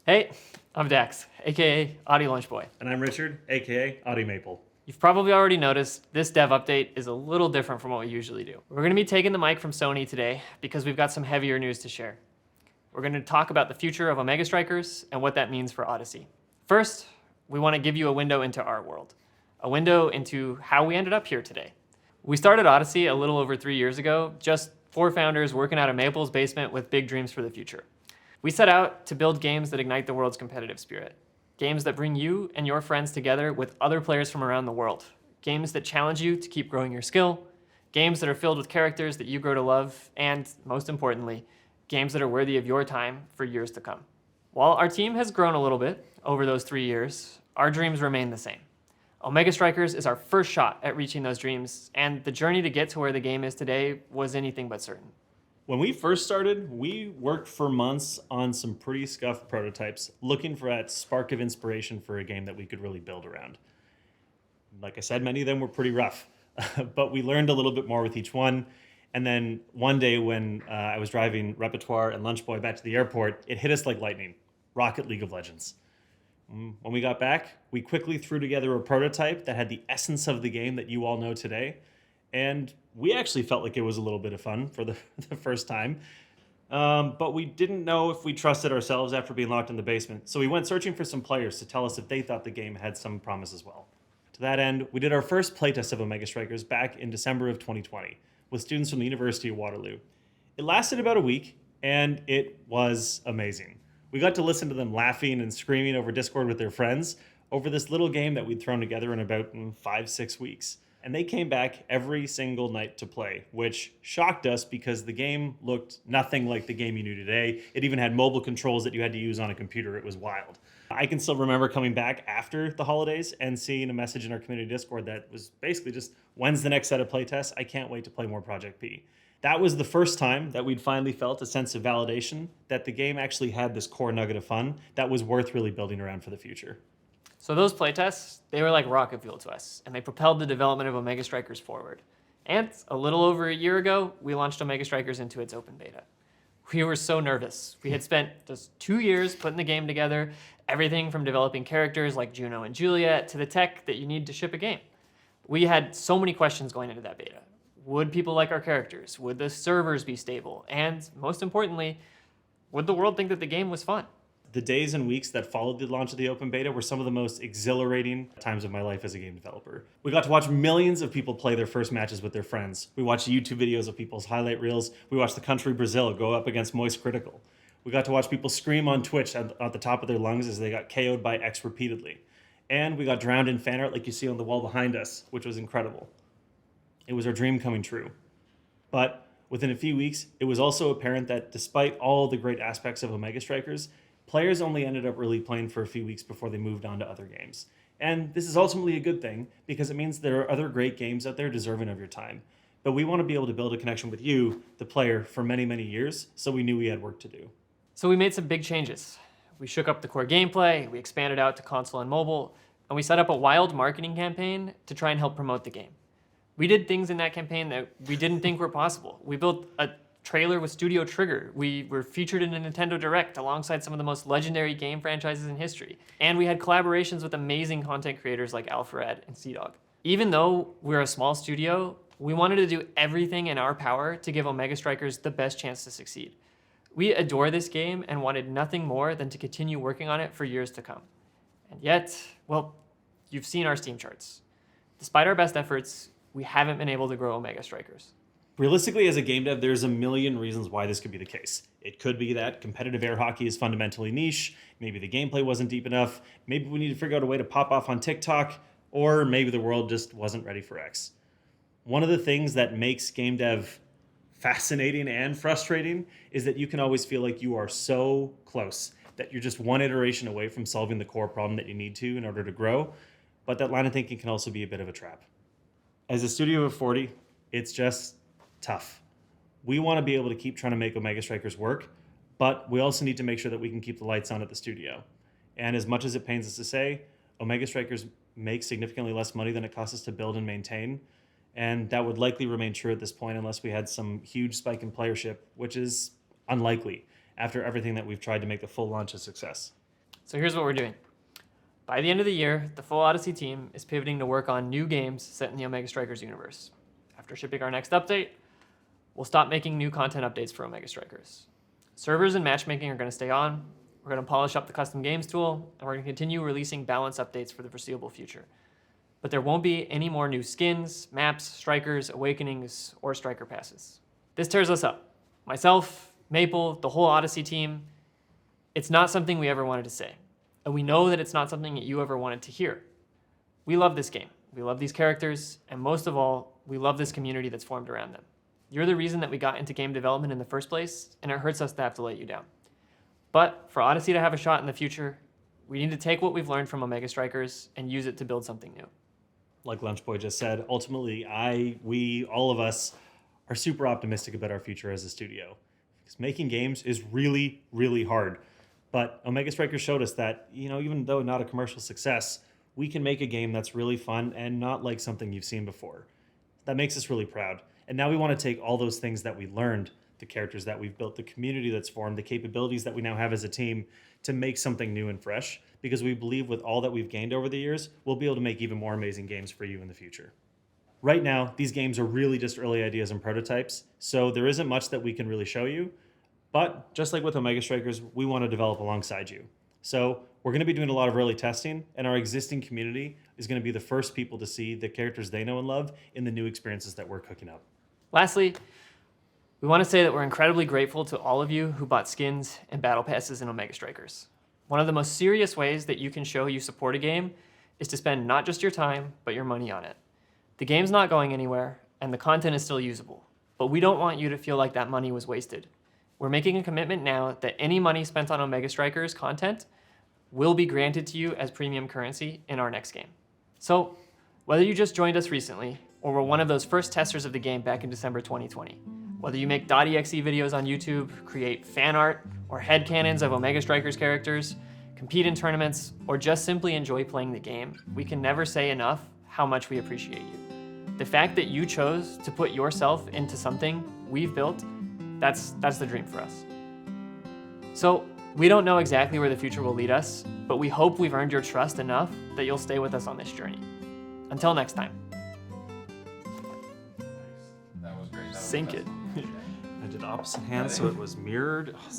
Hey, I'm Dax, aka Audi Lunch Boy. And I'm Richard, aka Audi Maple. You've probably already noticed this dev update is a little different from what we usually do. We're going to be taking the mic from Sony today because we've got some heavier news to share. We're going to talk about the future of Omega Strikers and what that means for Odyssey. First, we want to give you a window into our world, a window into how we ended up here today. We started Odyssey a little over 3 years ago, just 4 founders working out of Maple's basement with big dreams for the future. We set out to build games that ignite the world's competitive spirit. Games that bring you and your friends together with other players from around the world. Games that challenge you to keep growing your skill. Games that are filled with characters that you grow to love. And most importantly, games that are worthy of your time for years to come. While our team has grown a little bit over those 3 years, our dreams remain the same. Omega Strikers is our first shot at reaching those dreams, and the journey to get to where the game is today was anything but certain. When we first started, we worked for months on some pretty scuffed prototypes, looking for that spark of inspiration for a game that we could really build around. Like I said, many of them were pretty rough, but we learned a little bit more with each one. And then one day when I was driving Repertoire and Lunch Boy back to the airport, it hit us like lightning. Rocket League of Legends. When we got back, we quickly threw together a prototype that had the essence of the game that you all know today. And we actually felt like it was a little bit of fun for the first time. But we didn't know if we trusted ourselves after being locked in the basement. So we went searching for some players to tell us if they thought the game had some promise as well. To that end, we did our first playtest of Omega Strikers back in December of 2020 with students from the University of Waterloo. It lasted about a week, and it was amazing. We got to listen to them laughing and screaming over Discord with their friends over this little game that we'd thrown together in about 5-6 weeks. And they came back every single night to play, which shocked us because the game looked nothing like the game you knew today. It even had mobile controls that you had to use on a computer. It was wild. I can still remember coming back after the holidays and seeing a message in our community Discord that was basically just, when's the next set of playtests? I can't wait to play more Project P. That was the first time that we'd finally felt a sense of validation that the game actually had this core nugget of fun that was worth really building around for the future. So those playtests, they were like rocket fuel to us, and they propelled the development of Omega Strikers forward. And a little over a year ago, we launched Omega Strikers into its open beta. We were so nervous. We had spent just 2 years putting the game together, everything from developing characters like Juno and Juliet to the tech that you need to ship a game. We had so many questions going into that beta. Would people like our characters? Would the servers be stable? And most importantly, would the world think that the game was fun? The days and weeks that followed the launch of the open beta were some of the most exhilarating times of my life as a game developer. We got to watch millions of people play their first matches with their friends. We watched YouTube videos of people's highlight reels. We watched the country Brazil go up against Moist Critical. We got to watch people scream on Twitch at the top of their lungs as they got KO'd by X repeatedly. And we got drowned in fan art like you see on the wall behind us, which was incredible. It was our dream coming true. But within a few weeks, it was also apparent that despite all the great aspects of Omega Strikers, players only ended up really playing for a few weeks before they moved on to other games. And this is ultimately a good thing because it means there are other great games out there deserving of your time. But we want to be able to build a connection with you, the player, for many, many years, so we knew we had work to do. So we made some big changes. We shook up the core gameplay, we expanded out to console and mobile, and we set up a wild marketing campaign to try and help promote the game. We did things in that campaign that we didn't think were possible. We built a trailer with Studio Trigger. We were featured in a Nintendo Direct alongside some of the most legendary game franchises in history. And we had collaborations with amazing content creators like Alfred and Sea-Dog. Even though we're a small studio, we wanted to do everything in our power to give Omega Strikers the best chance to succeed. We adore this game and wanted nothing more than to continue working on it for years to come. And yet, well, you've seen our Steam charts. Despite our best efforts, we haven't been able to grow Omega Strikers. Realistically, as a game dev, there's a million reasons why this could be the case. It could be that competitive air hockey is fundamentally niche, maybe the gameplay wasn't deep enough, maybe we need to figure out a way to pop off on TikTok, or maybe the world just wasn't ready for X. One of the things that makes game dev fascinating and frustrating is that you can always feel like you are so close, that you're just one iteration away from solving the core problem that you need to in order to grow, but that line of thinking can also be a bit of a trap. As a studio of 40, it's just tough. We want to be able to keep trying to make Omega Strikers work, but we also need to make sure that we can keep the lights on at the studio. And as much as it pains us to say, Omega Strikers make significantly less money than it costs us to build and maintain. And that would likely remain true at this point unless we had some huge spike in playership, which is unlikely after everything that we've tried to make the full launch a success. So here's what we're doing. By the end of the year, the full Odyssey team is pivoting to work on new games set in the Omega Strikers universe. After shipping our next update, we'll stop making new content updates for Omega Strikers. Servers and matchmaking are going to stay on. We're going to polish up the custom games tool, and we're going to continue releasing balance updates for the foreseeable future. But there won't be any more new skins, maps, strikers, awakenings, or striker passes. This tears us up. Myself, Maple, the whole Odyssey team, it's not something we ever wanted to say. And we know that it's not something that you ever wanted to hear. We love this game. We love these characters, and most of all, we love this community that's formed around them. You're the reason that we got into game development in the first place, and it hurts us to have to let you down. But for Odyssey to have a shot in the future, we need to take what we've learned from Omega Strikers and use it to build something new. Like Lunchboy just said, ultimately, we, all of us, are super optimistic about our future as a studio. Because making games is really, really hard. But Omega Strikers showed us that, even though not a commercial success, we can make a game that's really fun and not like something you've seen before. That makes us really proud. And now we want to take all those things that we learned, the characters that we've built, the community that's formed, the capabilities that we now have as a team to make something new and fresh, because we believe with all that we've gained over the years, we'll be able to make even more amazing games for you in the future. Right now, these games are really just early ideas and prototypes, so there isn't much that we can really show you. But just like with Omega Strikers, we want to develop alongside you. So we're going to be doing a lot of early testing, and our existing community is going to be the first people to see the characters they know and love in the new experiences that we're cooking up. Lastly, we want to say that we're incredibly grateful to all of you who bought skins and battle passes in Omega Strikers. One of the most serious ways that you can show you support a game is to spend not just your time, but your money on it. The game's not going anywhere, and the content is still usable, but we don't want you to feel like that money was wasted. We're making a commitment now that any money spent on Omega Strikers content will be granted to you as premium currency in our next game. So, whether you just joined us recently, or were one of those first testers of the game back in December 2020, whether you make .exe videos on YouTube, create fan art, or headcanons of Omega Strikers characters, compete in tournaments, or just simply enjoy playing the game, we can never say enough how much we appreciate you. The fact that you chose to put yourself into something we've built, that's the dream for us. So, we don't know exactly where the future will lead us, but we hope we've earned your trust enough that you'll stay with us on this journey. Until next time. That was great. Sink it. I did opposite hand, so it was mirrored. Oh,